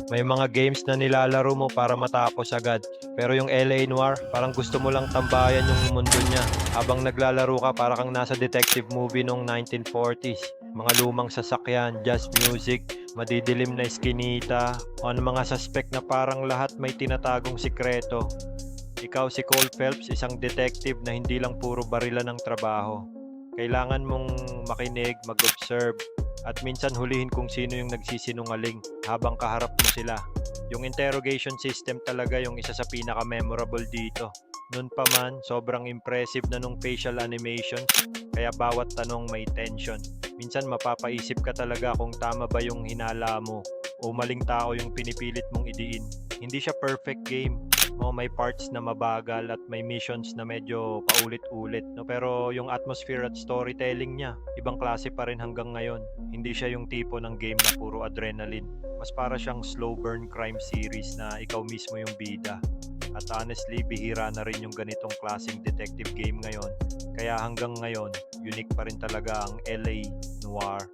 May mga games na nilalaro mo para matapos agad. Pero yung LA Noir, parang gusto mo lang tambayan yung mundo niya. Habang naglalaro ka, para kang nasa detective movie noong 1940s. Mga lumang sasakyan, jazz music, madidilim na eskinita, o ang mga suspect na parang lahat may tinatagong sikreto. Ikaw si Cole Phelps, isang detective na hindi lang puro barilan ng trabaho. Kailangan mong makinig, mag-observe, at minsan hulihin kung sino yung nagsisinungaling habang kaharap mo sila. Yung interrogation system talaga yung isa sa pinaka-memorable dito. Noon pa man, sobrang impressive na nung facial animations, kaya bawat tanong may tension. Minsan mapapaisip ka talaga kung tama ba yung hinala mo o maling tao yung pinipilit mong idiin. Hindi siya perfect game. No, may parts na mabagal at may missions na medyo paulit-ulit, no? Pero yung atmosphere at storytelling niya, ibang klase pa rin hanggang ngayon. Hindi siya yung tipo ng game na puro adrenaline. Mas para siyang slow burn crime series na ikaw mismo yung bida. At honestly, bihira na rin yung ganitong klaseng detective game ngayon. Kaya hanggang ngayon, unique pa rin talaga ang LA Noir.